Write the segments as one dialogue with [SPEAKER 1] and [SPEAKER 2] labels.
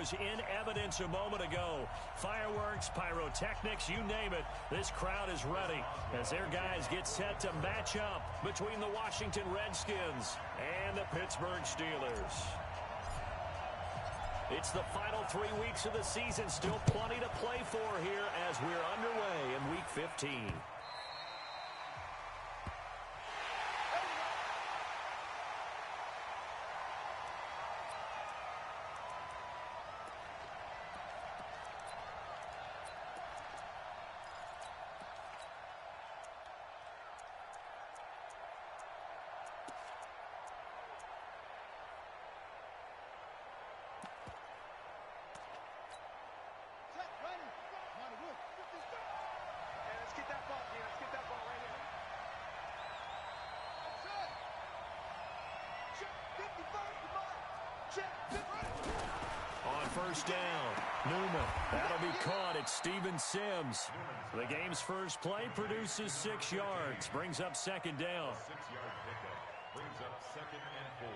[SPEAKER 1] was in evidence a moment ago. Fireworks, pyrotechnics, you name it. This crowd is ready as their guys get set to match up between the Washington Redskins and the Pittsburgh Steelers. It's the final 3 weeks of the season. Still plenty to play for here as we're underway in Week 15. On first down, Newman. That'll be caught at Steven Sims. The game's first play produces 6 yards. Brings up second down.
[SPEAKER 2] 6-yard pickup brings up 2nd and 4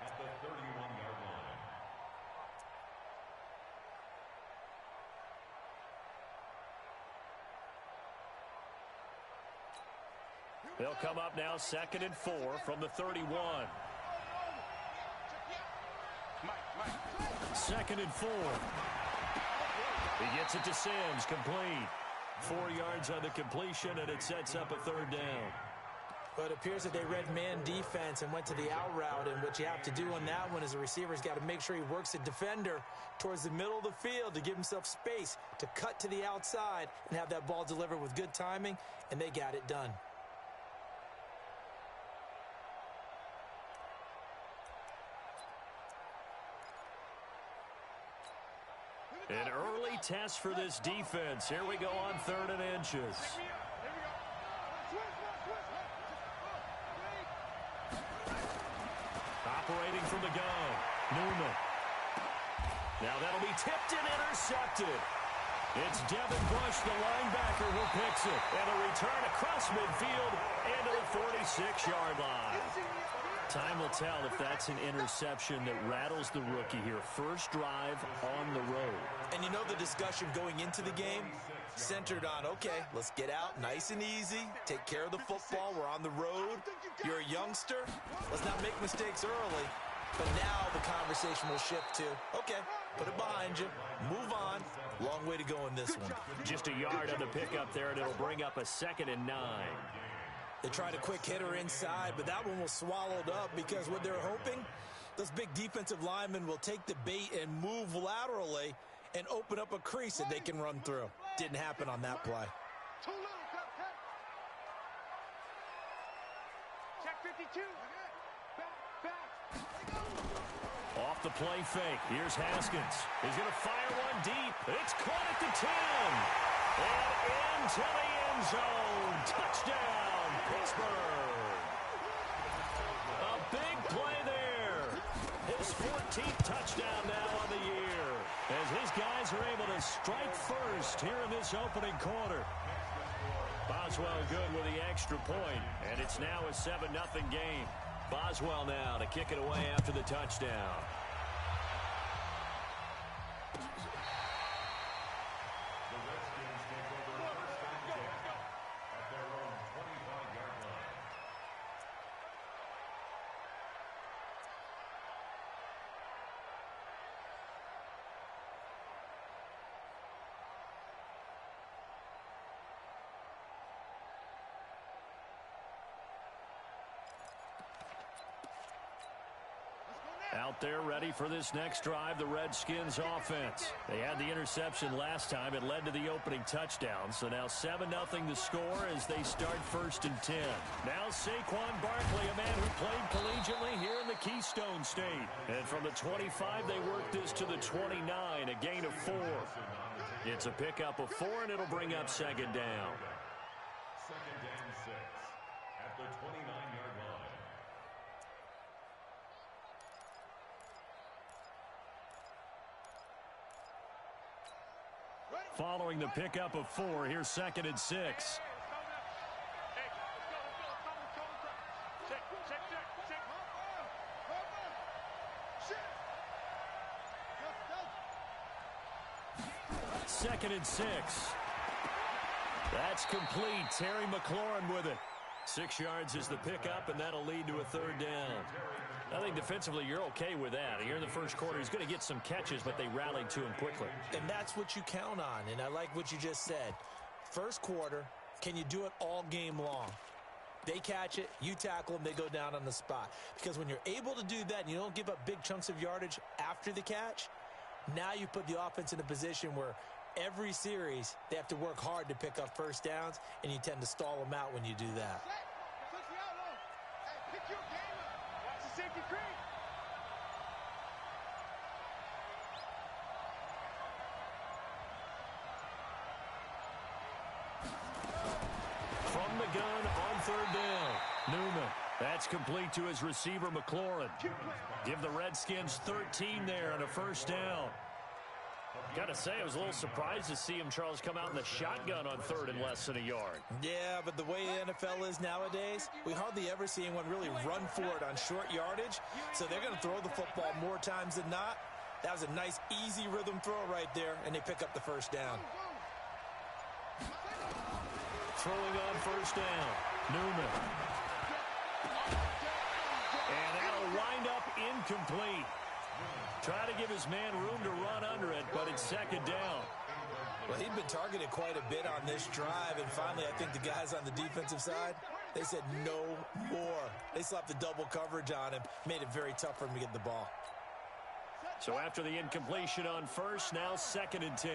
[SPEAKER 2] at the 31-yard line.
[SPEAKER 1] They'll come up now 2nd and 4 from the 31. 2nd and 4. He gets it to Sims, complete. 4 yards on the completion, and it sets up a 3rd down.
[SPEAKER 3] But it appears that they read man defense and went to the out route, and what you have to do on that one is the receiver's got to make sure he works the defender towards the middle of the field to give himself space to cut to the outside and have that ball delivered with good timing, and they got it done.
[SPEAKER 1] An early test for this defense. Here we go on 3rd and inches. Operating from the gun, Newman. Now that'll be tipped and intercepted. It's Devin Bush, the linebacker, who picks it. And a return across midfield into the 46-yard line. Time will tell if that's an interception that rattles the rookie here. First drive on the road.
[SPEAKER 3] And you know the discussion going into the game centered on, okay, let's get out nice and easy, take care of the football, we're on the road, you're a youngster, let's not make mistakes early. But now the conversation will shift to, okay, put it behind you, move on. Long way to go in this one.
[SPEAKER 1] Just a yard on the pickup there, and it'll bring up a 2nd and 9.
[SPEAKER 3] They tried a quick hitter inside, but that one was swallowed up because what they're hoping, those big defensive linemen will take the bait and move laterally and open up a crease that they can run through. Didn't happen on that play.
[SPEAKER 4] Check 52.
[SPEAKER 1] Off the play fake. Here's Haskins. He's going to fire one deep. It's caught at the 10. And into the end zone. Touchdown, Pittsburgh. A big play there. His 14th touchdown now on the year. As his guys are able to strike first here in this opening quarter. Boswell good with the extra point. And it's now a 7-0 game. Boswell now to kick it away after the touchdown.
[SPEAKER 2] The Redskins take over first and 10 at their own 25-yard line.
[SPEAKER 1] Out there ready for this next drive, the Redskins offense. They had the interception last time. It led to the opening touchdown. So now 7-0 the score as they start 1st and 10. Now Saquon Barkley, a man who played collegiately here in the Keystone State. And from the 25, they work this to the 29, a gain of 4. It's a pickup of 4, and it'll bring up 2nd down.
[SPEAKER 2] 2nd and 6 at the 29-yard line.
[SPEAKER 1] Following the pickup of 4, here's 2nd and 6. 2nd and 6. That's complete. Terry McLaurin with it. 6 yards is the pickup, and that'll lead to a 3rd down. I think defensively you're okay with that. Here in the first quarter, he's going to get some catches, but they rallied to him quickly.
[SPEAKER 3] And that's what you count on, and I like what you just said. First quarter, can you do it all game long? They catch it, you tackle them, they go down on the spot. Because when you're able to do that and you don't give up big chunks of yardage after the catch, now you put the offense in a position where every series they have to work hard to pick up first downs, and you tend to stall them out when you do that.
[SPEAKER 1] From the gun on 3rd down. Newman. That's complete to his receiver, McLaurin. Give the Redskins 13 there on a 1st down. Got to say, I was a little surprised to see him, Charles, come out in the shotgun on 3rd and less than a yard.
[SPEAKER 3] Yeah, but the way the NFL is nowadays, we hardly ever see anyone really run for it on short yardage. So they're going to throw the football more times than not. That was a nice, easy rhythm throw right there, and they pick up the 1st down.
[SPEAKER 1] Throwing on 1st down. Newman. And that'll wind up incomplete. Try to give his man room to run under it, but it's 2nd down.
[SPEAKER 3] Well, he'd been targeted quite a bit on this drive, and finally I think the guys on the defensive side, they said no more. They slapped the double coverage on him, made it very tough for him to get the ball.
[SPEAKER 1] So after the incompletion on 1st, now 2nd and 10.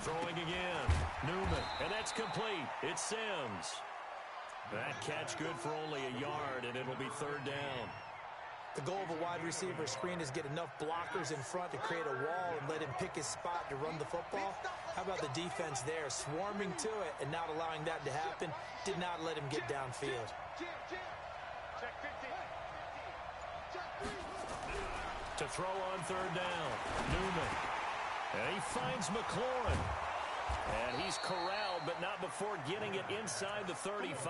[SPEAKER 1] Throwing again. Newman. And that's complete. It's Sims. That catch good for only a yard, and it'll be 3rd down.
[SPEAKER 3] The goal of a wide receiver screen is get enough blockers in front to create a wall and let him pick his spot to run the football. How about the defense there, swarming to it and not allowing that to happen? Did not let him get downfield.
[SPEAKER 1] To throw on 3rd down. Newman. And he finds McLaurin. And he's corralled, but not before getting it inside the 35.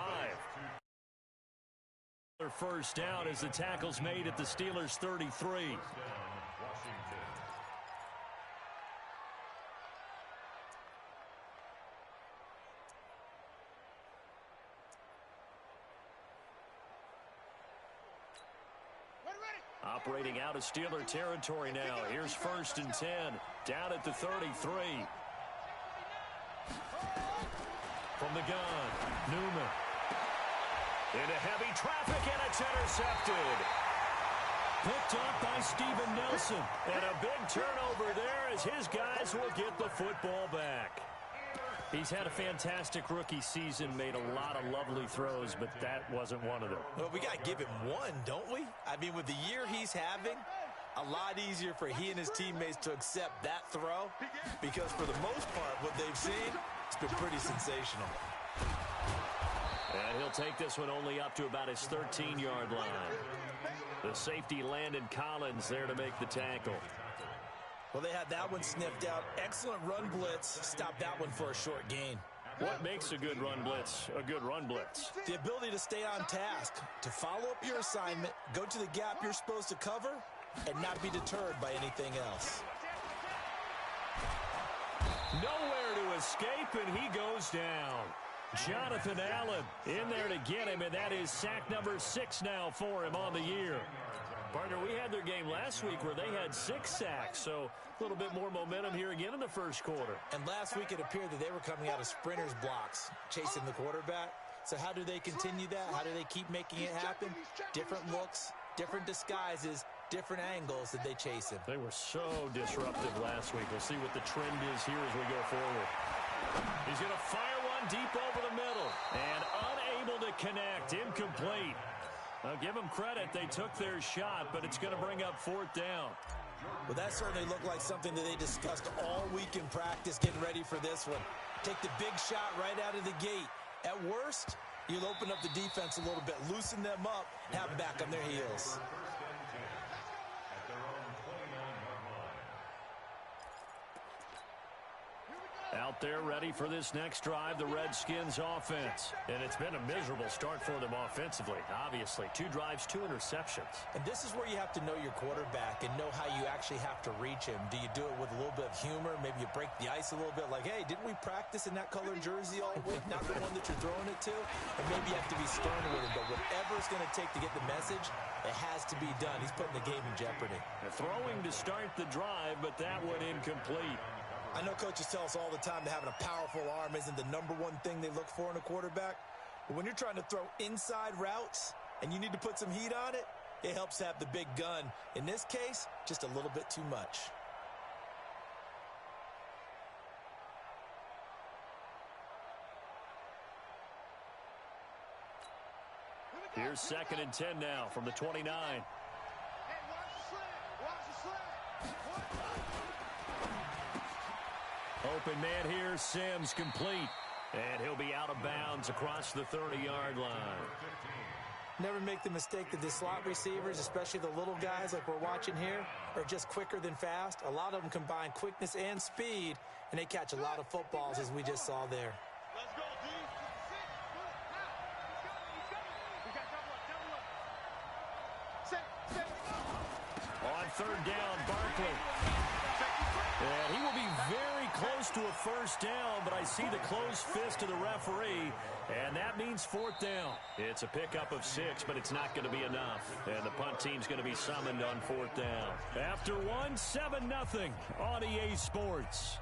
[SPEAKER 1] Their 1st down as the tackle's made at the Steelers' 33. Operating out of Steeler territory now. Here's 1st and 10. Down at the 33. From the gun, Newman. Into heavy traffic, and it's intercepted. Picked up by Steven Nelson. And a big turnover there as his guys will get the football back. He's had a fantastic rookie season, made a lot of lovely throws, but that wasn't one of them.
[SPEAKER 3] Well, we got to give him one, don't we? I mean, with the year he's having, a lot easier for he and his teammates to accept that throw, because for the most part, what they've seen, it's been pretty sensational.
[SPEAKER 1] And he'll take this one only up to about his 13-yard line. The safety, Landon Collins, there to make the tackle.
[SPEAKER 3] Well, they had that one sniffed out. Excellent run blitz. Stopped that one for a short gain.
[SPEAKER 1] What makes a good run blitz a good run blitz?
[SPEAKER 3] The ability to stay on task, to follow up your assignment, go to the gap you're supposed to cover, and not be deterred by anything else.
[SPEAKER 1] Nowhere to escape, and he goes down. Jonathan Allen in there to get him, and that is sack number 6 now for him on the year. Partner, we had their game last week where they had 6 sacks, so a little bit more momentum here again in the first quarter.
[SPEAKER 3] And last week it appeared that they were coming out of sprinters blocks, chasing the quarterback. So how do they continue that? How do they keep making it happen? Different looks, different disguises, different angles that they chase him.
[SPEAKER 1] They were so disruptive last week. We'll see what the trend is here as we go forward. He's going to fire one deep over the middle and unable to connect. Incomplete. I'll give them credit. They took their shot, but it's going to bring up 4th down.
[SPEAKER 3] Well, that certainly looked like something that they discussed all week in practice, getting ready for this one. Take the big shot right out of the gate. At worst, you'll open up the defense a little bit, loosen them up, have them back on their heels.
[SPEAKER 1] Out there ready for this next drive, the Redskins offense. And it's been a miserable start for them offensively, obviously. 2 drives, 2 interceptions.
[SPEAKER 3] And this is where you have to know your quarterback and know how you actually have to reach him. Do you do it with a little bit of humor? Maybe you break the ice a little bit like, hey, didn't we practice in that colored jersey all week? Not the one that you're throwing it to? And maybe you have to be stern with him. But whatever it's going to take to get the message, it has to be done. He's putting the game in jeopardy.
[SPEAKER 1] Throwing to start the drive, but that one incomplete.
[SPEAKER 3] I know coaches tell us all the time that having a powerful arm isn't the #1 thing they look for in a quarterback. But when you're trying to throw inside routes and you need to put some heat on it, it helps have the big gun. In this case, just a little bit too much.
[SPEAKER 1] Here's 2nd and 10 now from the 29. Open man here, Sims complete. And he'll be out of bounds across the 30-yard line.
[SPEAKER 3] Never make the mistake that the slot receivers, especially the little guys like we're watching here, are just quicker than fast. A lot of them combine quickness and speed, and they catch a lot of footballs, as we just saw there.
[SPEAKER 4] Let's go, D.
[SPEAKER 1] On 3rd down, Barkley. And he will be very close to a first down, but I see the closed fist of the referee, and that means 4th down. It's a pickup of 6, but it's not going to be enough. And the punt team's going to be summoned on 4th down. After 1, 7-0 on EA Sports.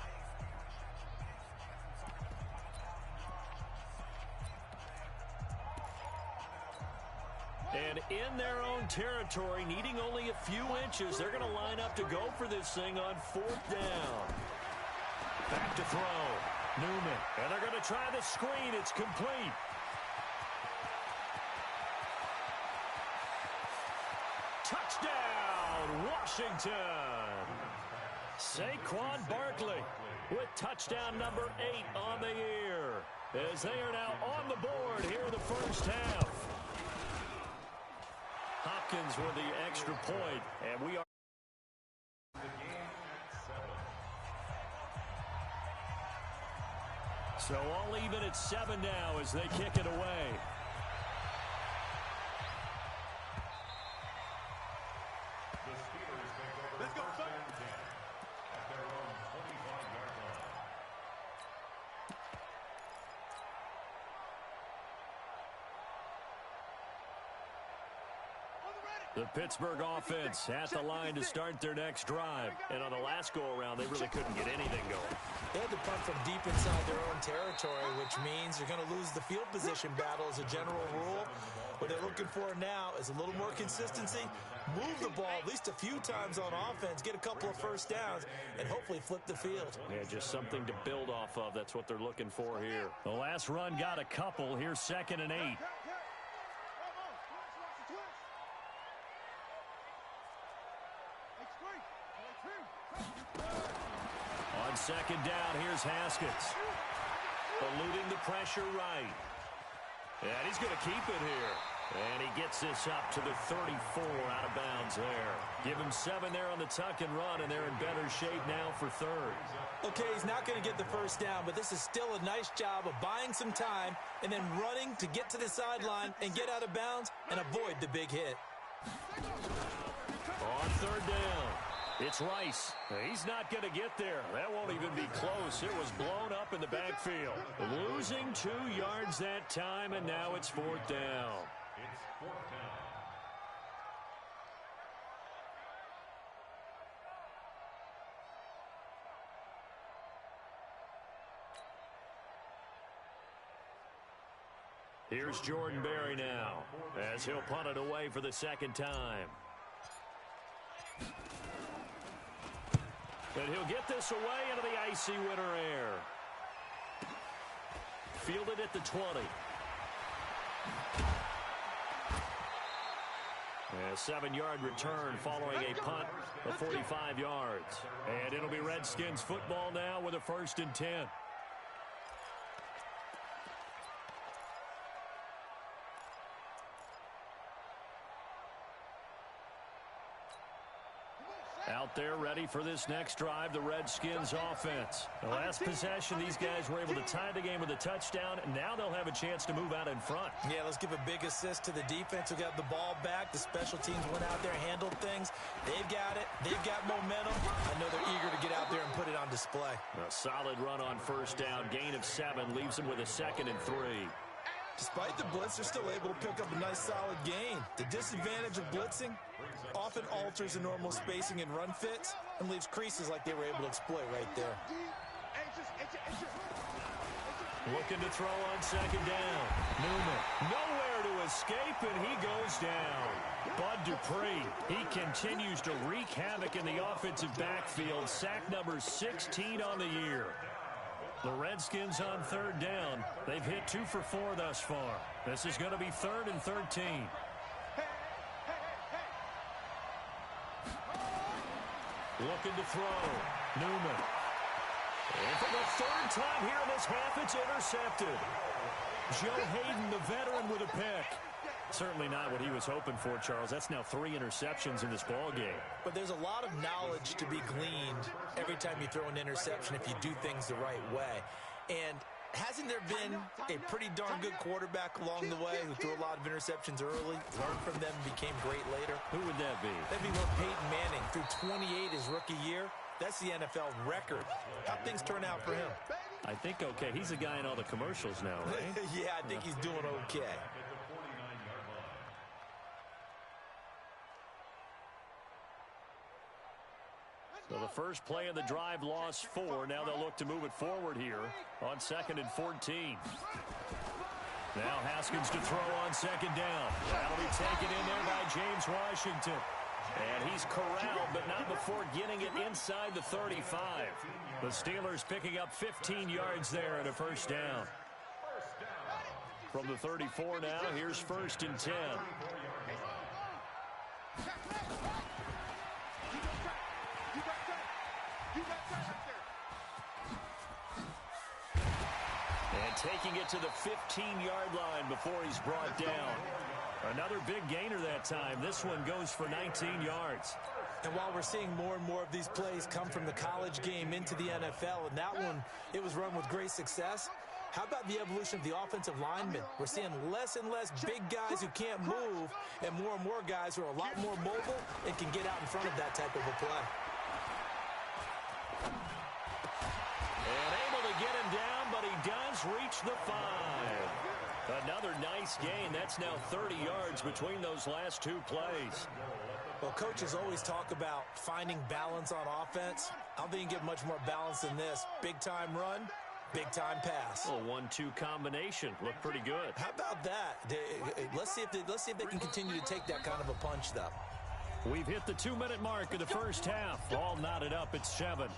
[SPEAKER 1] And in their own territory, needing only a few inches, they're going to line up to go for this thing on 4th down. Back to throw. Newman. And they're going to try the screen. It's complete. Touchdown, Washington. Saquon Barkley with touchdown number 8 on the year, as they are now on the board here in the first half. Hopkins with the extra point, and we are. So all even at 7 now as they kick it away.
[SPEAKER 4] Let's go, son. At their own 25-yard line.
[SPEAKER 1] The Pittsburgh offense at the line to start their next drive. And on the last go-around, they really couldn't get anything going.
[SPEAKER 3] They had to punt from deep inside their own territory, which means you're going to lose the field position battle as a general rule. What they're looking for now is a little more consistency, move the ball at least a few times on offense, get a couple of first downs, and hopefully flip the field.
[SPEAKER 1] Yeah, just something to build off of. That's what they're looking for here. The last run got a couple. Here's 2nd and 8. On 2nd down, here's Haskins. Eluding the pressure right. And he's going to keep it here. And he gets this up to the 34, out of bounds there. Give him 7 there on the tuck and run, and they're in better shape now for 3rd.
[SPEAKER 3] Okay, he's not going to get the first down, but this is still a nice job of buying some time and then running to get to the sideline and get out of bounds and avoid the big hit.
[SPEAKER 1] On 3rd down, it's Rice. He's not going to get there. That won't even be close. It was blown up in the backfield. Losing 2 yards that time, and now it's 4th down.
[SPEAKER 4] It's 4th down.
[SPEAKER 1] Here's Jordan Berry now, as he'll punt it away for the 2nd time. And he'll get this away into the icy winter air. Fielded at the 20. A 7-yard return following a punt of 45 yards. And it'll be Redskins football now with a 1st and 10. Out there ready for this next drive, the Redskins offense. The last possession, these guys were able to tie the game with a touchdown, and now they'll have a chance to move out in front.
[SPEAKER 3] Yeah, let's give a big assist to the defense who got the ball back. The special teams went out there, handled things. They've got it. They've got momentum. I know they're eager to get out there and put it on display.
[SPEAKER 1] A solid run on first down. Gain of 7 leaves them with a 2nd and 3.
[SPEAKER 3] Despite the blitz, they're still able to pick up a nice, solid gain. The disadvantage of blitzing often alters the normal spacing and run fits and leaves creases like they were able to exploit right there.
[SPEAKER 1] Looking to throw on 2nd down. Newman nowhere to escape, and he goes down. Bud Dupree, he continues to wreak havoc in the offensive backfield. Sack number 16 on the year. The Redskins on 3rd down. They've hit 2 for 4 thus far. This is going to be 3rd and 13. Looking to throw. Newman. And for the 3rd time here in this half, it's intercepted. Joe Hayden, the veteran, with a pick. Certainly not what he was hoping for, Charles. That's now 3 interceptions in this ball game.
[SPEAKER 3] But there's a lot of knowledge to be gleaned every time you throw an interception if you do things the right way. And hasn't there been a pretty darn good quarterback along the way who threw a lot of interceptions early, learned from them, became great later?
[SPEAKER 1] Who would that be?
[SPEAKER 3] That'd be Peyton Manning. Threw 28 his rookie year. That's the NFL record. How'd things turn out for him?
[SPEAKER 1] I think okay. He's a guy in all the commercials now, right?
[SPEAKER 3] Yeah, I think he's doing okay.
[SPEAKER 1] So the first play of the drive lost 4. Now they'll look to move it forward here on 2nd and 14. Now Haskins to throw on 2nd down. That'll be taken in there by James Washington. And he's corralled, but not before getting it inside the 35. The Steelers picking up 15 yards there and a first down. From the 34 now, here's 1st and 10. And taking it to the 15-yard line before he's brought down. Another big gainer that time. This one goes for 19 yards.
[SPEAKER 3] And while we're seeing more and more of these plays come from the college game into the NFL, and that one, it was run with great success, how about the evolution of the offensive linemen? We're seeing less and less big guys who can't move and more guys who are a lot more mobile and can get out in front of that type of a play.
[SPEAKER 1] And able to get him down, but he does reach the 5. Another nice gain. That's now 30 yards between those last 2 plays.
[SPEAKER 3] Well, coaches always talk about finding balance on offense. I don't think you can get much more balance than this. Big-time run, big-time pass.
[SPEAKER 1] A 1-2 combination. Looked pretty good.
[SPEAKER 3] How about that? Let's see if they can continue to take that kind of a punch, though.
[SPEAKER 1] We've hit the 2-minute mark of the first half. All knotted up at 7.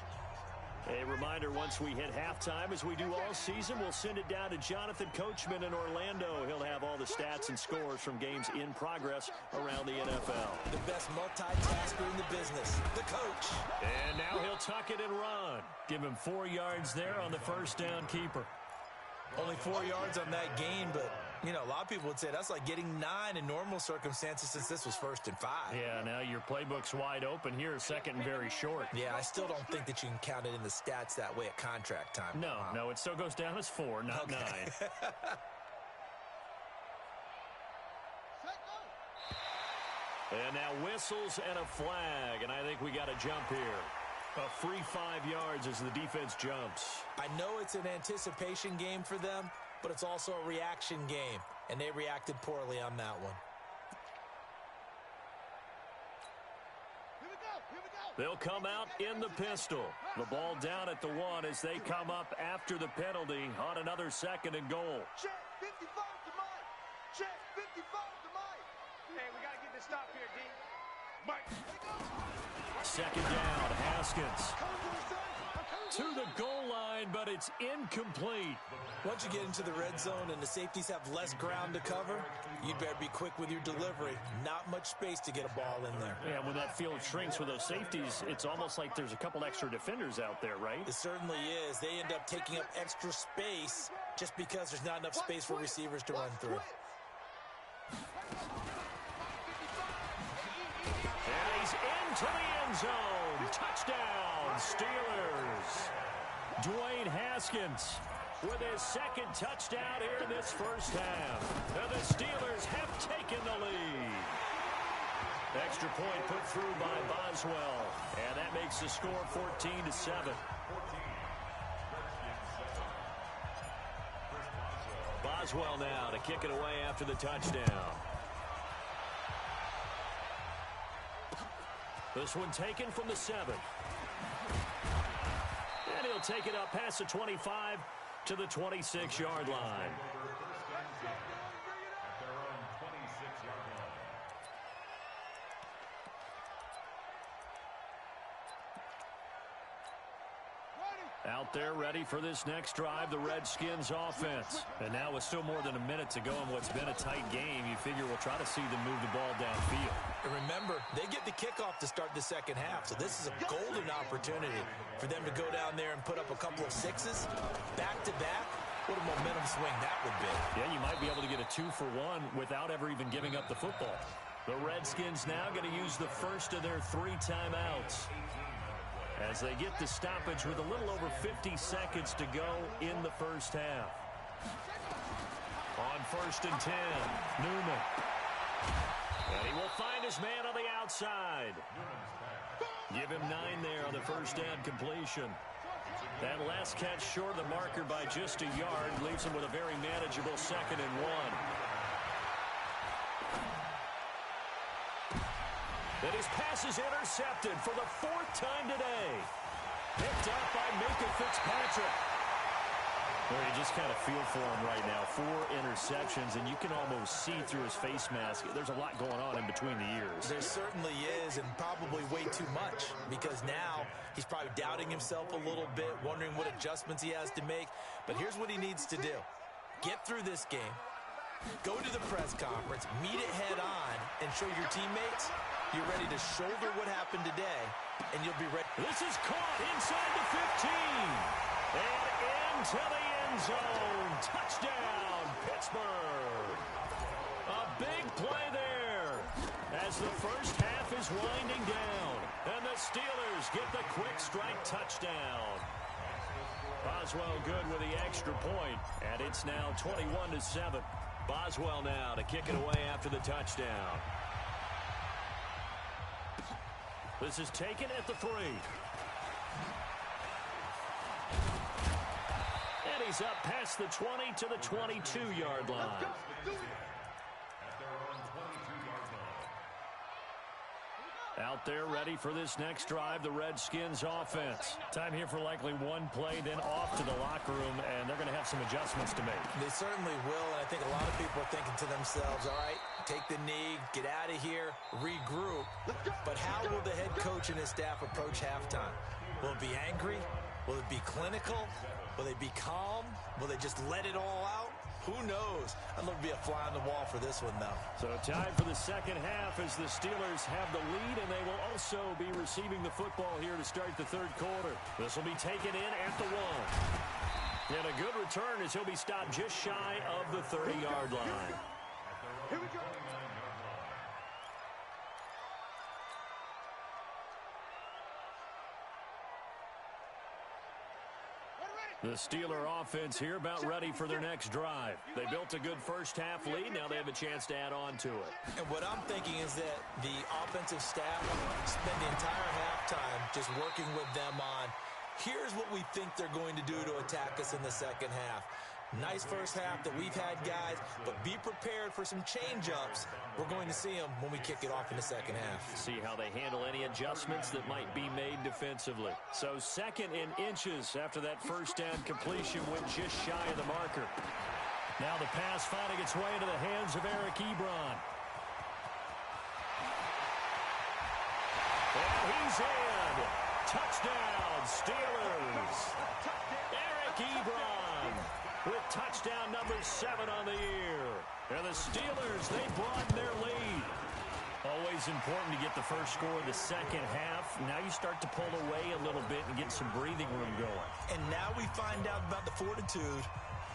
[SPEAKER 1] A reminder, once we hit halftime, as we do all season, we'll send it down to Jonathan Coachman in Orlando. He'll have all the stats and scores from games in progress around the NFL.
[SPEAKER 3] The best multitasker in the business, the coach.
[SPEAKER 1] And now he'll tuck it and run. Give him 4 yards there on the first down keeper.
[SPEAKER 3] Only 4 yards on that gain, but, you know, a lot of people would say that's like getting 9 in normal circumstances since this was 1st and 5.
[SPEAKER 1] Yeah, now your playbook's wide open here, 2nd and very short.
[SPEAKER 3] Yeah, I still don't think that you can count it in the stats that way at contract time.
[SPEAKER 1] No, it still goes down as 4, not 9. And now whistles and a flag, and I think we got a jump here. A free 5 yards as the defense jumps.
[SPEAKER 3] I know it's an anticipation game for them, but it's also a reaction game, and they reacted poorly on that one.
[SPEAKER 1] They'll come out in the pistol. The ball down at the 1 as they come up after the penalty on another 2nd and goal.
[SPEAKER 5] Check 55 to Mike. Check 55 to Mike. Hey, we got to get this stop here, D. Mike.
[SPEAKER 1] 2nd down, Haskins. To the goal line, but it's incomplete.
[SPEAKER 3] Once you get into the red zone and the safeties have less ground to cover, you'd better be quick with your delivery. Not much space to get a ball in there.
[SPEAKER 1] Yeah, when that field shrinks with those safeties, it's almost like there's a couple extra defenders out there, right?
[SPEAKER 3] It certainly is. They end up taking up extra space just because there's not enough space for receivers to run through.
[SPEAKER 1] And he's in into the end zone. Touchdown, Steelers. Dwayne Haskins with his second touchdown here in this first half. And the Steelers have taken the lead. Extra point put through by Boswell. And that makes the score 14-7. Boswell now to kick it away after the touchdown. This one taken from the 7. And he'll take it up past the 25 to the 26-yard line. Out there ready for this next drive, the Redskins offense. And now with still more than a minute to go in what's been a tight game, you figure we'll try to see them move the ball downfield.
[SPEAKER 3] And remember, they get the kickoff to start the second half, so this is a golden opportunity for them to go down there and put up a couple of sixes back-to-back. What a momentum swing that would be.
[SPEAKER 1] Yeah, you might be able to get a 2-for-1 without ever even giving up the football. The Redskins now going to use the first of their 3 timeouts as they get the stoppage with a little over 50 seconds to go in the first half. On 1st and 10, Newman. And he will find his man on the outside. Give him 9 there on the first down completion. That last catch short of the marker by just a yard leaves him with a very manageable 2nd and 1. And his pass is intercepted for the 4th time today. Picked up by Minka Fitzpatrick. Well, you just kind of feel for him right now. 4 interceptions, and you can almost see through his face mask. There's a lot going on in between the ears.
[SPEAKER 3] There certainly is, and probably way too much, because now he's probably doubting himself a little bit, wondering what adjustments he has to make. But here's what he needs to do. Get through this game. Go to the press conference, meet it head on, and show your teammates you're ready to shoulder what happened today, and you'll be ready.
[SPEAKER 1] This is caught inside the 15. And into the end zone. Touchdown, Pittsburgh. A big play there as the first half is winding down. And the Steelers get the quick strike touchdown. Boswell good with the extra point, and it's now 21-7. Boswell now to kick it away after the touchdown. This is taken at the 3. And he's up past the 20 to the 22-yard line. Out there ready for this next drive, the Redskins offense. Time here for likely one play, then off to the locker room, and they're going to have some adjustments to make.
[SPEAKER 3] They certainly will, and I think a lot of people are thinking to themselves, all right, take the knee, get out of here, regroup. But how will the head coach and his staff approach halftime? Will it be angry? Will it be clinical? Will they be calm? Will they just let it all out? Who knows? I'd love to be a fly on the wall for this one, though. So
[SPEAKER 1] time for the second half as the Steelers have the lead, and they will also be receiving the football here to start the 3rd quarter. This will be taken in at the 1. And a good return as he'll be stopped just shy of the 30-yard line.
[SPEAKER 5] Here we go.
[SPEAKER 1] The Steeler offense here about ready for their next drive. They built a good first half lead. Now they have a chance to add on to it.
[SPEAKER 3] And what I'm thinking is that the offensive staff spend the entire halftime just working with them on, here's what we think they're going to do to attack us in the second half. Nice first half that we've had, guys, but be prepared for some change-ups. We're going to see them when we kick it off in the second half.
[SPEAKER 1] See how they handle any adjustments that might be made defensively. So 2nd and inches after that first down completion went just shy of the marker. Now the pass finding its way into the hands of Eric Ebron. And he's in. Touchdown, Steelers. Eric Ebron with touchdown number 7 on the year. And the Steelers, they broaden their lead. Always important to get the first score of the second half. Now you start to pull away a little bit and get some breathing room going.
[SPEAKER 3] And now we find out about the fortitude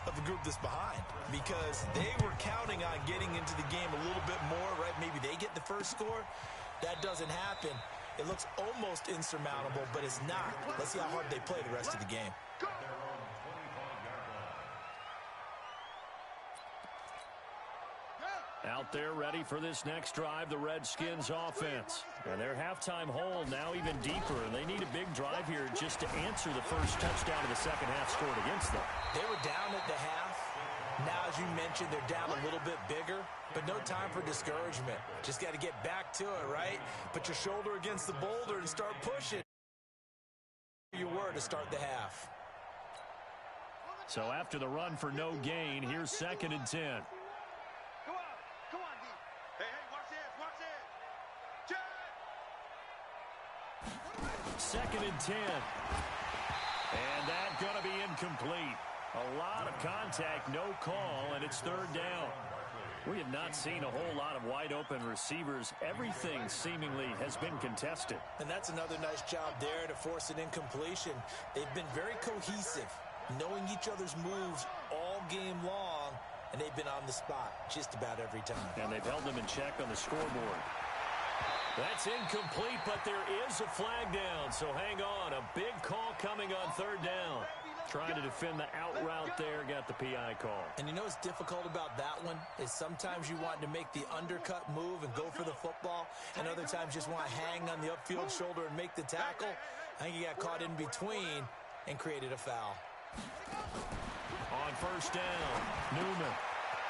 [SPEAKER 3] of the group that's behind, because they were counting on getting into the game a little bit more, right? Maybe they get the first score. That doesn't happen. It looks almost insurmountable, but it's not. Let's see how hard they play the rest of the game.
[SPEAKER 1] Out there ready for this next drive, the Redskins offense. And their halftime hole now even deeper. They need a big drive here just to answer the first touchdown of the second half scored against them.
[SPEAKER 3] They were down at the half. Now, as you mentioned, they're down a little bit bigger, but no time for discouragement. Just got to get back to it, right? Put your shoulder against the boulder and start pushing. You were to start the half.
[SPEAKER 1] So after the run for no gain, here's 2nd and 10.
[SPEAKER 5] Come on, D. Hey, watch this.
[SPEAKER 1] 2nd and 10. And that's going to be incomplete. A lot of contact, no call, and it's 3rd down. We have not seen a whole lot of wide-open receivers. Everything seemingly has been contested.
[SPEAKER 3] And that's another nice job there to force an incompletion. They've been very cohesive, knowing each other's moves all game long, and they've been on the spot just about every time.
[SPEAKER 1] And they've held them in check on the scoreboard. That's incomplete, but there is a flag down, so hang on. A big call coming on 3rd down. Trying to defend the out route there, got the PI call.
[SPEAKER 3] And you know what's difficult about that one is sometimes you want to make the undercut move and go for the football, and other times just want to hang on the upfield shoulder and make the tackle. I think he got caught in between and created a foul.
[SPEAKER 1] On 1st down, Newman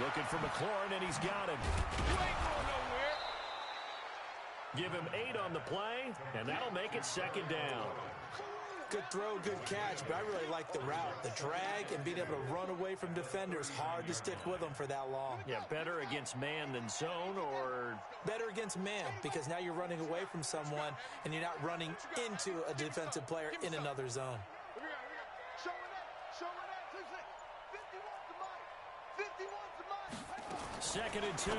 [SPEAKER 1] looking for McLaurin, and he's got him.
[SPEAKER 5] You ain't going nowhere.
[SPEAKER 1] Give him 8 on the play, and that'll make it 2nd down.
[SPEAKER 3] Good throw, good catch, but I really like the route. The drag and being able to run away from defenders, hard to stick with them for that long.
[SPEAKER 1] Yeah, better against man than zone, or
[SPEAKER 3] better against man, because now you're running away from someone and you're not running into a defensive player in another zone.
[SPEAKER 1] Second and 2.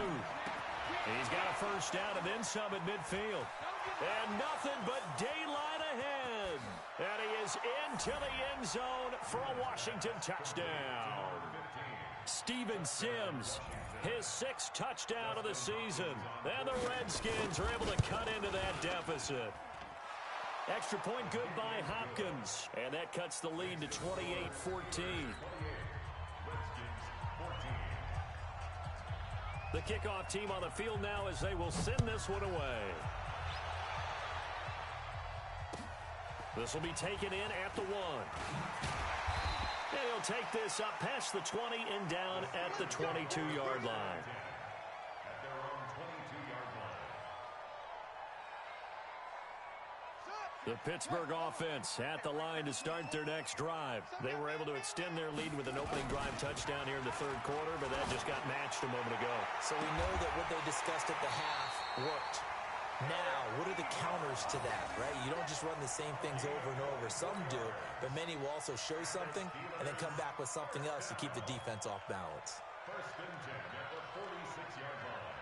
[SPEAKER 1] He's got a 1st down and then some at midfield. And nothing but daylight ahead. And he is into the end zone for a Washington touchdown. Steven Sims, his 6th touchdown of the season. And the Redskins are able to cut into that deficit. Extra point good by Hopkins. And that cuts the lead to 28-14. The kickoff team on the field now as they will send this one away. This will be taken in at the 1. And he'll take this up past the 20 and down at the 22-yard line. The Pittsburgh offense at the line to start their next drive. They were able to extend their lead with an opening drive touchdown here in the 3rd quarter, but that just got matched a moment ago.
[SPEAKER 3] So we know that what they discussed at the half worked. Now, what are the counters to that, right? You don't just run the same things over and over. Some do, but many will also show something and then come back with something else to keep the defense off balance.
[SPEAKER 2] 1st and 10 at the 46-yard line.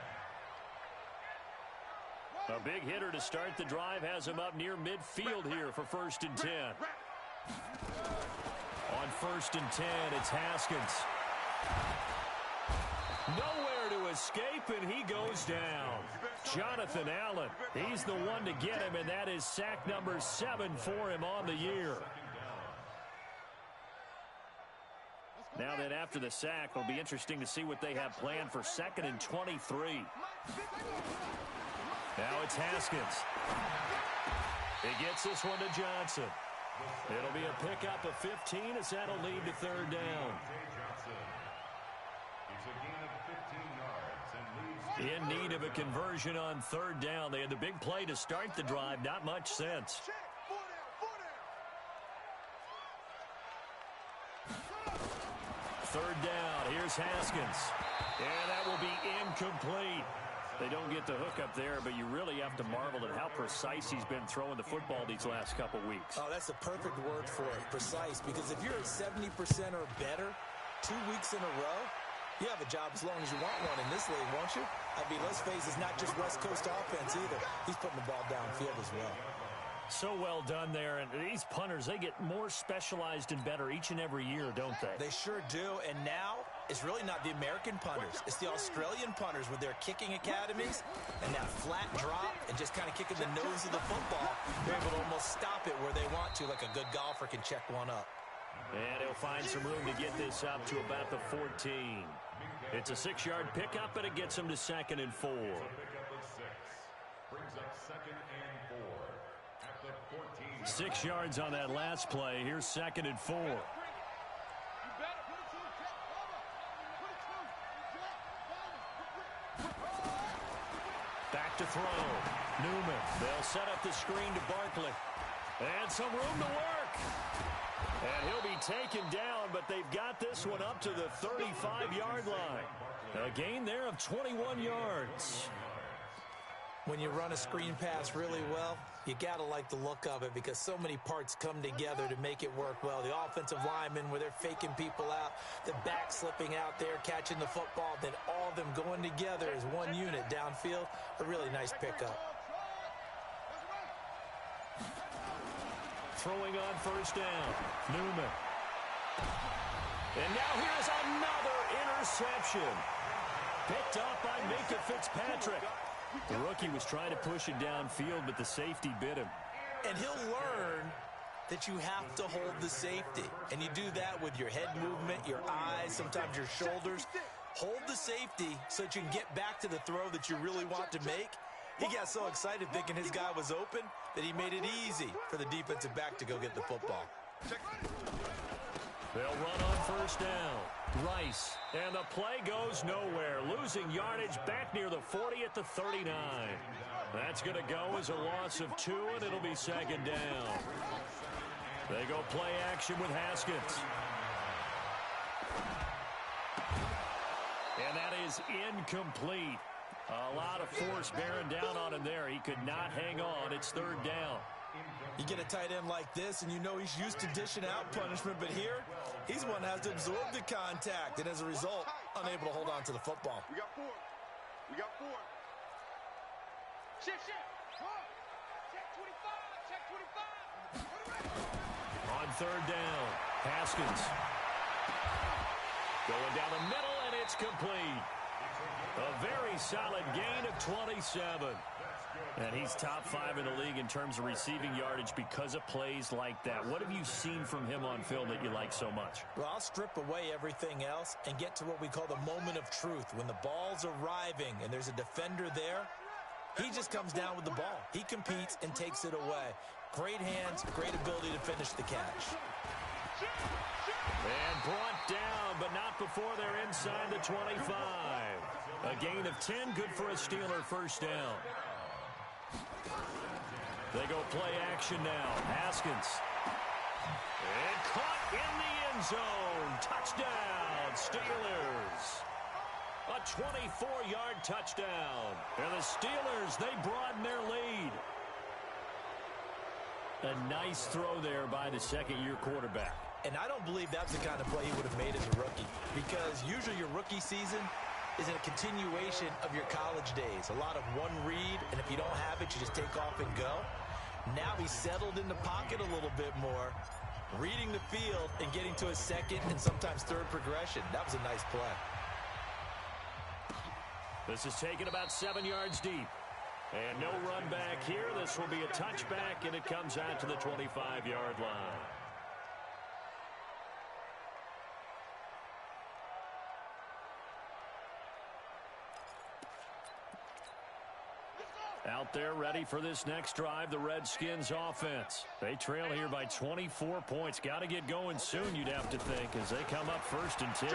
[SPEAKER 1] A big hitter to start the drive has him up near midfield here for 1st and 10. On 1st and 10, it's Haskins. Nowhere to escape, and he goes down. Jonathan Allen, he's the one to get him, and that is sack number 7 for him on the year. Now then, after the sack, it'll be interesting to see what they have planned for 2nd and 23. Now it's Haskins. He gets this one to Johnson. It'll be a pickup of 15 as that'll lead to 3rd down. In need of a conversion on 3rd down. They had the big play to start the drive. Not much sense. 3rd down. Here's Haskins. And that will be incomplete. They don't get the hook up there, but you really have to marvel at how precise he's been throwing the football these last couple weeks.
[SPEAKER 3] Oh, that's a perfect word for it, precise, because if you're at 70% or better 2 weeks in a row, you have a job as long as you want one in this league, won't you? I mean, let's face it, it's not just West Coast offense either. He's putting the ball downfield as well.
[SPEAKER 1] So well done there, and these punters, they get more specialized and better each and every year, don't they?
[SPEAKER 3] They sure do, and now It's really not the American punters. It's the Australian punters with their kicking academies and that flat drop and just kind of kicking the nose of the football. They're able to almost stop it where they want to, like a good golfer can check one up.
[SPEAKER 1] And he'll find some room to get this up to about the 14. It's a 6-yard pickup, and it gets him to 2nd and 4.
[SPEAKER 2] Pickup of 6. Brings up 2nd and 4 at the 14.
[SPEAKER 1] 6 yards on that last play. Here's 2nd and 4. Back to throw. Newman. They'll set up the screen to Barkley. And some room to work. And he'll be taken down, but they've got this one up to the 35-yard line. A gain there of 21 yards.
[SPEAKER 3] When you run a screen pass really well, you got to like the look of it because so many parts come together to make it work well. The offensive linemen where they're faking people out, the back slipping out there, catching the football, then all of them going together as one unit downfield. A really nice pickup.
[SPEAKER 1] Throwing on first down. Newman. And now here's another interception. Picked up by Minka Fitzpatrick. The rookie was trying to push it downfield, but the safety bit him.
[SPEAKER 3] And he'll learn that you have to hold the safety. And you do that with your head movement, your eyes, sometimes your shoulders. Hold the safety so that you can get back to the throw that you really want to make. He got so excited thinking his guy was open that he made it easy for the defensive back to go get the football.
[SPEAKER 1] They'll run on first down. Rice. And the play goes nowhere. Losing yardage back near the 40 at the 39. That's going to go as a loss of 2, and it'll be 2nd down. They go play action with Haskins. And that is incomplete. A lot of force bearing down on him there. He could not hang on. It's 3rd down.
[SPEAKER 3] You get a tight end like this, and you know he's used to dishing out punishment, but here, he's one that has to absorb the contact, and as a result, unable to hold on to the football.
[SPEAKER 5] We got 4. We got 4. Shift. Check 25. Check 25.
[SPEAKER 1] On 3rd down, Haskins. Going down the middle, and it's complete. A very solid gain of 27. And he's top 5 in the league in terms of receiving yardage because of plays like that. What have you seen from him on film that you like so much?
[SPEAKER 3] Well, I'll strip away everything else and get to what we call the moment of truth. When the ball's arriving and there's a defender there, he just comes down with the ball. He competes and takes it away. Great hands, great ability to finish the catch.
[SPEAKER 1] And brought down, but not before they're inside the 25. A gain of 10, good for a Steeler first down. They go play action now. Haskins. And caught in the end zone. Touchdown, Steelers. A 24-yard touchdown. And the Steelers, they broaden their lead. A nice throw there by the second-year quarterback.
[SPEAKER 3] And I don't believe that's the kind of play he would have made as a rookie. Because usually your rookie season is a continuation of your college days. A lot of one read, and if you don't have it, you just take off and go. Now he's settled in the pocket a little bit more, reading the field and getting to a second and sometimes third progression. That was a nice play.
[SPEAKER 1] This is taken about 7 yards deep. And no run back here. This will be a touchback, and it comes out to the 25-yard line. Out there ready for this next drive, the Redskins offense. They trail here by 24 points. Got to get going soon, you'd have to think, as they come up 1st and 10.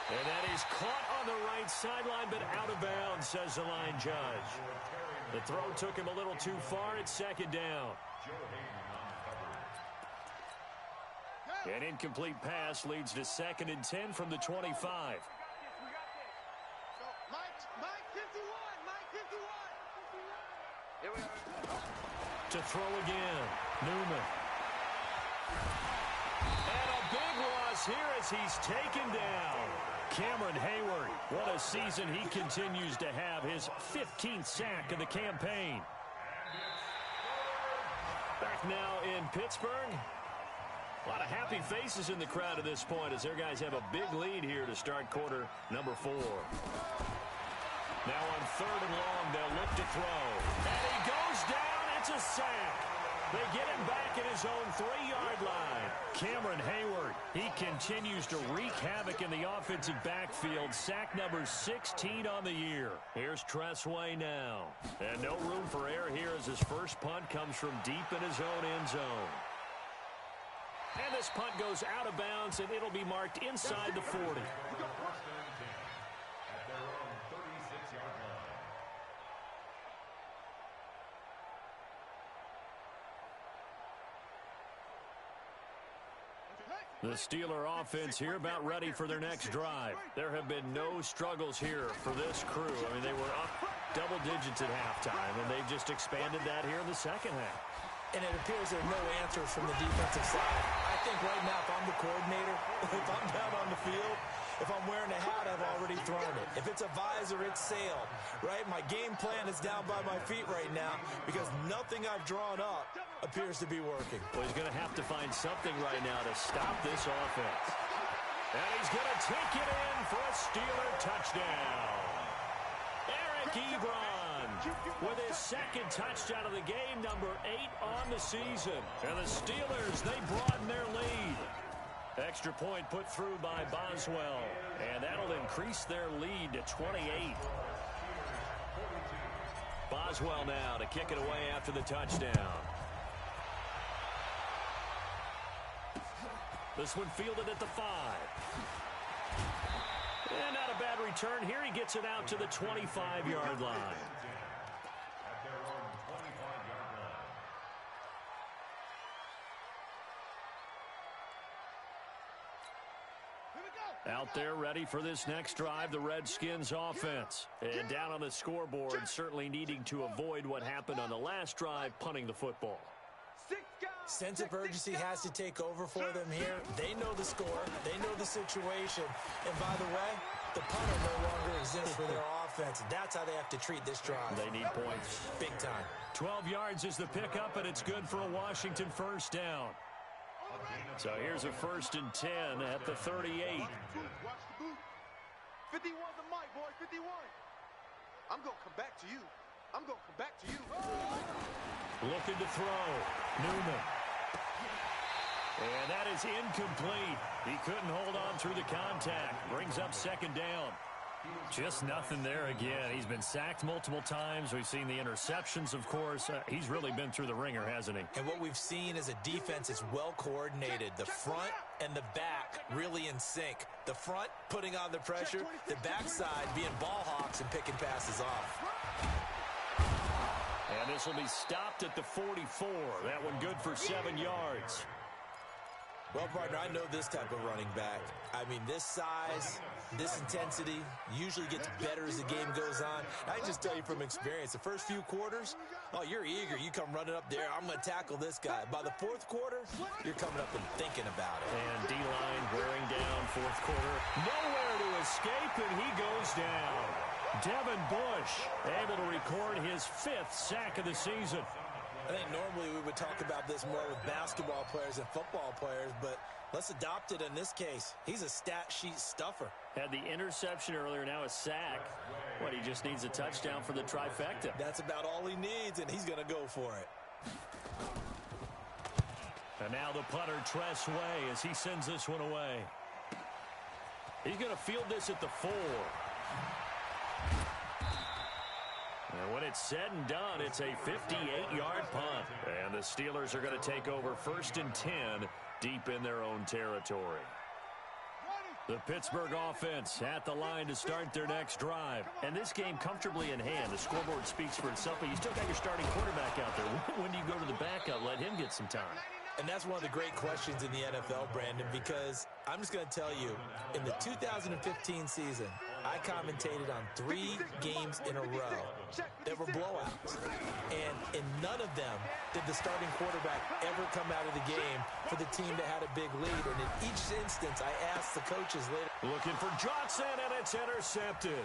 [SPEAKER 1] And that is caught on the right sideline, but out of bounds, says the line judge. The throw took him a little too far. It's 2nd down. An incomplete pass leads to 2nd and 10 from the 25. To throw again, Newman. And a big loss here as he's taken down. Cameron Hayward, what a season he continues to have. His 15th sack of the campaign. Back now in Pittsburgh. A lot of happy faces in the crowd at this point as their guys have a big lead here to start quarter number 4. Now on 3rd and long, they'll look to throw. And he goes down. It's a sack. They get him back at his own 3-yard line. Cameron Hayward, he continues to wreak havoc in the offensive backfield. Sack number 16 on the year. Here's Tressway now. And no room for error here as his first punt comes from deep in his own end zone. And this punt goes out of bounds, and it'll be marked inside the 40.
[SPEAKER 2] At their own 36-yard line.
[SPEAKER 1] The Steeler offense here about ready for their next drive. There have been no struggles here for this crew. I mean, they were up double digits at halftime, and they've just expanded that here in the second half.
[SPEAKER 3] And it appears there are no answers from the defensive side. I think right now, if I'm the coordinator, if I'm down on the field, if I'm wearing a hat, I've already thrown it. If it's a visor, it's sailed, right? My game plan is down by my feet right now because nothing I've drawn up appears to be working.
[SPEAKER 1] Well, he's going to have to find something right now to stop this offense. And he's going to take it in for a Steeler touchdown. Eric Ebron with his second touchdown of the game, number 8 on the season. And the Steelers, they broaden their lead. Extra point put through by Boswell, and that'll increase their lead to 28. Boswell now to kick it away after the touchdown. This one fielded at the 5. And not a bad return here. He gets it out to the 25-yard line.
[SPEAKER 2] At their own 25-yard line.
[SPEAKER 1] Out there ready for this next drive, the Redskins offense. And down on the scoreboard, certainly needing to avoid what happened on the last drive, punting the football.
[SPEAKER 3] Sense of urgency has to take over for them here. They know the score. They know the situation. And by the way, the punter no longer exists for their offense. That's how they have to treat this drive.
[SPEAKER 1] They need points.
[SPEAKER 3] Big time.
[SPEAKER 1] 12 yards is the pickup, and it's good for a Washington first down. So here's a 1st and 10 at the 38.
[SPEAKER 5] Watch the boot. 51 the mic, boy. 51. I'm going to come back to you. I'm going to come back to you.
[SPEAKER 1] Looking to throw. Newman. And that is incomplete. He couldn't hold on through the contact. Brings up 2nd down. Just nothing there again. He's been sacked multiple times. We've seen the interceptions, of course. He's really been through the ringer, hasn't he?
[SPEAKER 3] And what we've seen is a defense is well coordinated. The front and the back really in sync. The front putting on the pressure. The backside being ball hawks and picking passes off.
[SPEAKER 1] And this will be stopped at the 44. That one good for 7 yards.
[SPEAKER 3] Well, partner, I know this type of running back. I mean, this size, this intensity usually gets better as the game goes on. I can just tell you from experience, the first few quarters, oh, you're eager. You come running up there. I'm going to tackle this guy. By the 4th quarter, you're coming up and thinking about it.
[SPEAKER 1] And D-line wearing down 4th quarter. Nowhere to escape, and he goes down. Devin Bush able to record his 5th sack of the season.
[SPEAKER 3] I think normally we would talk about this more with basketball players and football players, but let's adopt it in this case. He's a stat sheet stuffer.
[SPEAKER 1] Had the interception earlier, now a sack. What, he just needs a touchdown for the trifecta.
[SPEAKER 3] That's about all he needs, and he's going to go for it.
[SPEAKER 1] And now the punter, Tressway, as he sends this one away. He's going to field this at the 4. And when it's said and done, it's a 58-yard punt. And the Steelers are going to take over 1st and 10 deep in their own territory. The Pittsburgh offense at the line to start their next drive. And this game comfortably in hand. The scoreboard speaks for itself, but you still got your starting quarterback out there. When do you go to the backup? Let him get some time.
[SPEAKER 3] And that's one of the great questions in the NFL, Brandon, because I'm just going to tell you, in the 2015 season, I commentated on 3 games in a row that were blowouts. And in none of them did the starting quarterback ever come out of the game for the team that had a big lead. And in each instance, I asked the coaches later.
[SPEAKER 1] Looking for Johnson, and it's intercepted.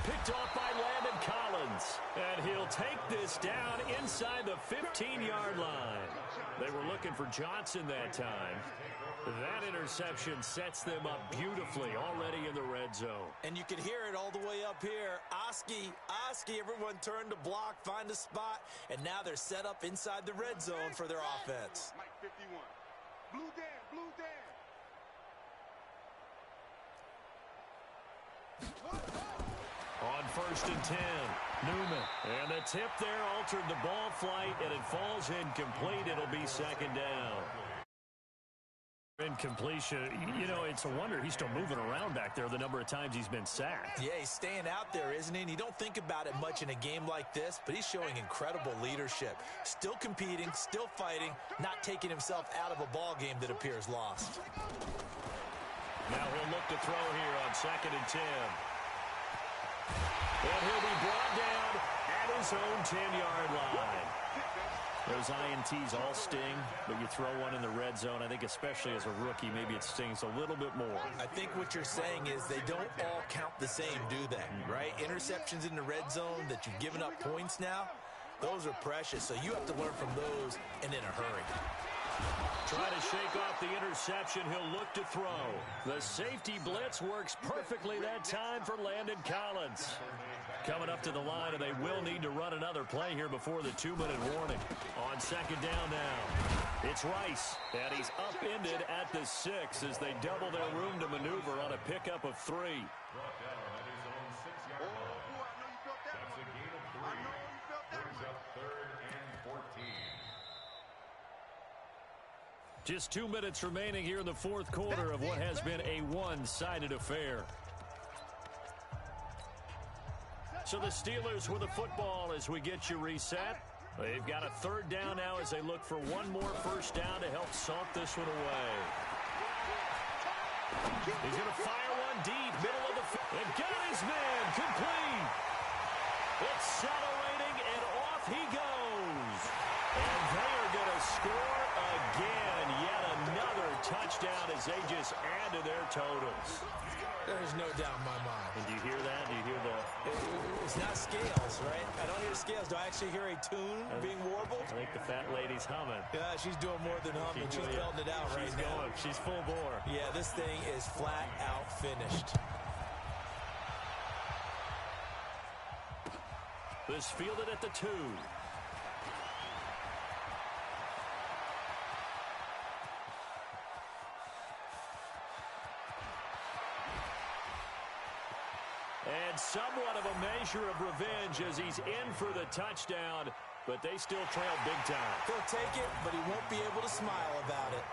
[SPEAKER 1] Picked off by Landon Collins. Collins. And he'll take this down inside the 15-yard line. They were looking for Johnson that time. That interception sets them up beautifully already in the red zone.
[SPEAKER 3] And you can hear it all the way up here. Oski, everyone turned to block, find a spot, and now they're set up inside the red zone for their offense.
[SPEAKER 5] Mike 51. Blue Dan, blue Dan.
[SPEAKER 1] On 1st and 10, Newman. And the tip there altered the ball flight, and it falls incomplete. It'll be second down. Incompletion. You know, it's a wonder he's still moving around back there the number of times he's been sacked.
[SPEAKER 3] Yeah, he's staying out there, isn't he? And you don't think about it much in a game like this, but he's showing incredible leadership. Still competing, still fighting, not taking himself out of a ball game that appears lost.
[SPEAKER 1] Now he'll look to throw here on 2nd and 10. And he'll be brought down at his own 10-yard line. Those INTs all sting, but you throw one in the red zone. I think especially as a rookie, maybe it stings a little bit more.
[SPEAKER 3] I think what you're saying is they don't all count the same, do they? Right? Interceptions in the red zone that you've given up points now, those are precious. So you have to learn from those and in a hurry.
[SPEAKER 1] Try to shake off the interception. He'll look to throw. The safety blitz works perfectly that time for Landon Collins. Coming up to the line, and they will need to run another play here before the 2-minute warning. On 2nd down now, it's Rice, and he's upended at the 6 as they double their room to maneuver on a pickup of 3.
[SPEAKER 2] Brought down at his own 6-yard line. That's a gain of 3. Brings up 3rd and 14.
[SPEAKER 1] Just 2 minutes remaining here in the fourth quarter of what has been a one-sided affair. So the Steelers with the football as we get you reset. They've got a 3rd down now as they look for one more first down to help salt this one away. He's going to fire one deep, middle of the field. And got his man, complete. Accelerating, and off he goes. And they are going to score again. Yet another touchdown as they just add to their totals.
[SPEAKER 3] There's no doubt in my mind.
[SPEAKER 1] And do you hear that? Do you hear the...
[SPEAKER 3] It's not scales, right? I don't hear scales. Do I actually hear a tune being warbled?
[SPEAKER 1] I think the fat lady's humming.
[SPEAKER 3] Yeah, she's doing more than humming. She's belting it out right now.
[SPEAKER 1] Going. She's full bore. Yeah,
[SPEAKER 3] this thing is flat out finished.
[SPEAKER 1] This fielded at the 2. And somewhat of a measure of revenge as he's in for the touchdown, but they still trail big time.
[SPEAKER 3] He'll take it, but he won't be able to smile about it.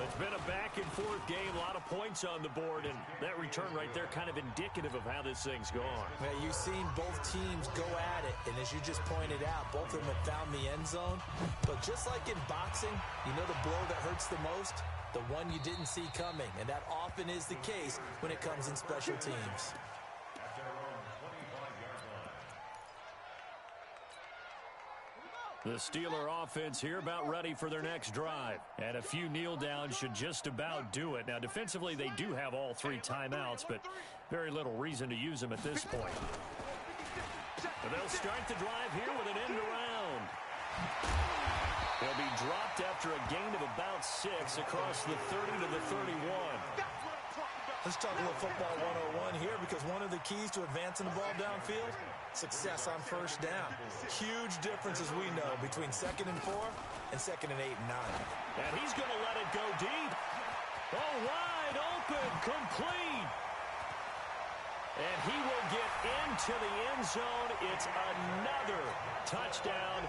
[SPEAKER 1] It's been a back-and-forth game, a lot of points on the board, and that return right there kind of indicative of how this thing's gone.
[SPEAKER 3] Yeah, you've seen both teams go at it, and as you just pointed out, both of them have found the end zone. But just like in boxing, you know the blow that hurts the most? The one you didn't see coming, and that often is the case when it comes in special teams.
[SPEAKER 2] At their own 25-yard line.
[SPEAKER 1] The Steeler offense here about ready for their next drive. And a few kneel downs should just about do it. Now, defensively, they do have all 3 timeouts, but very little reason to use them at this point. But they'll start the drive here with an end around. They'll be dropped after a gain of about 6 across the 30 to the 31.
[SPEAKER 3] Let's talk a little football 101 here, because one of the keys to advancing the ball downfield, success on first down. Huge difference, as we know, between 2nd and 4 and 2nd and 8 and 9.
[SPEAKER 1] And he's going to let it go deep. Oh, wide open, complete. And he will get into the end zone. It's another touchdown.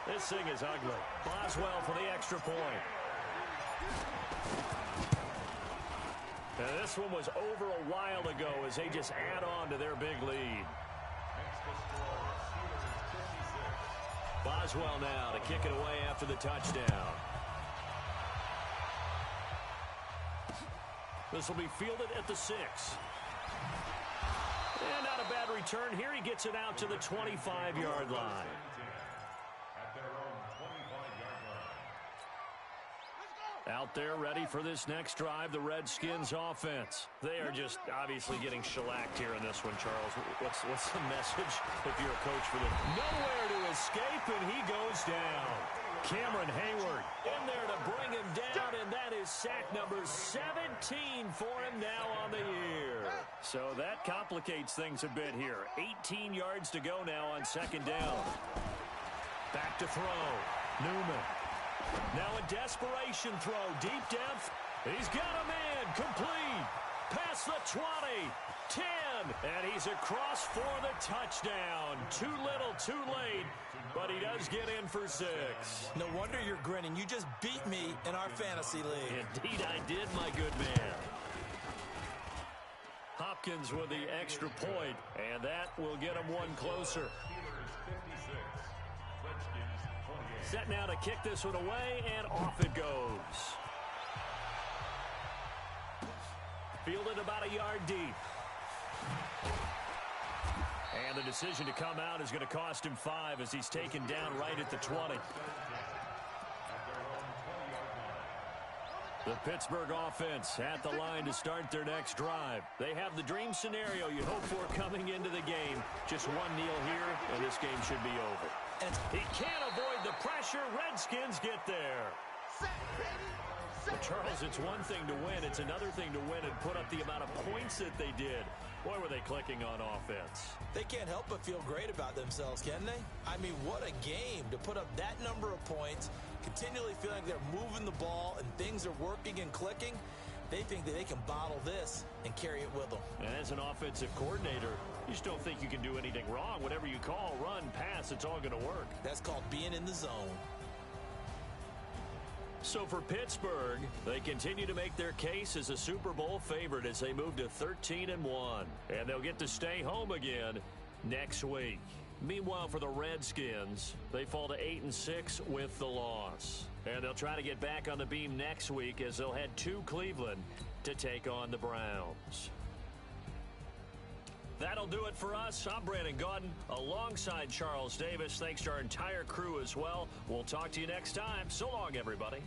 [SPEAKER 1] This thing is ugly. Boswell for the extra point. And this one was over a while ago as they just add on to their big lead.
[SPEAKER 2] Makes the score Steelers 56.
[SPEAKER 1] Boswell now to kick it away after the touchdown. This will be fielded at the 6. And not a bad return here. He gets it out to the 25-yard line.
[SPEAKER 2] At their own 25-yard line.
[SPEAKER 1] Out there ready for this next drive, the Redskins offense. They are just obviously getting shellacked here in this one, Charles. What's the message if you're a coach for them? Nowhere to escape, and he goes down. Cameron Hayward in there to bring him down, and that is sack number 17 for him now on the year. So that complicates things a bit here. 18 yards to go now on second down. Back to throw. Newman. Now a desperation throw, deep depth. He's got a man, complete. Past the 20, 10, and he's across for the touchdown. Too little, too late, but he does get in for 6.
[SPEAKER 3] No wonder you're grinning. You just beat me in our fantasy league.
[SPEAKER 1] Indeed I did, my good man. Hopkins with the extra point, and that will get him one closer. Set now to kick this one away, and off it goes. Fielded about a yard deep. And the decision to come out is going to cost him 5 as he's taken down right at the 20. The Pittsburgh offense at the line to start their next drive. They have the dream scenario you hope for coming into the game. Just one kneel here, and this game should be over. He can't avoid the pressure. Redskins get there. But Charles, it's one thing to win. It's another thing to win and put up the amount of points that they did. Boy, were they clicking on offense.
[SPEAKER 3] They can't help but feel great about themselves, can they? I mean, what a game to put up that number of points, continually feeling like they're moving the ball and things are working and clicking. They think that they can bottle this and carry it with them.
[SPEAKER 1] And as an offensive coordinator, you just don't think you can do anything wrong. Whatever you call, run, pass, it's all going to work.
[SPEAKER 3] That's called being in the zone.
[SPEAKER 1] So for Pittsburgh, they continue to make their case as a Super Bowl favorite as they move to 13-1. And they'll get to stay home again next week. Meanwhile, for the Redskins, they fall to 8-6 with the loss. And they'll try to get back on the beam next week as they'll head to Cleveland to take on the Browns. That'll do it for us. I'm Brandon Gaudin alongside Charles Davis. Thanks to our entire crew as well. We'll talk to you next time. So long, everybody.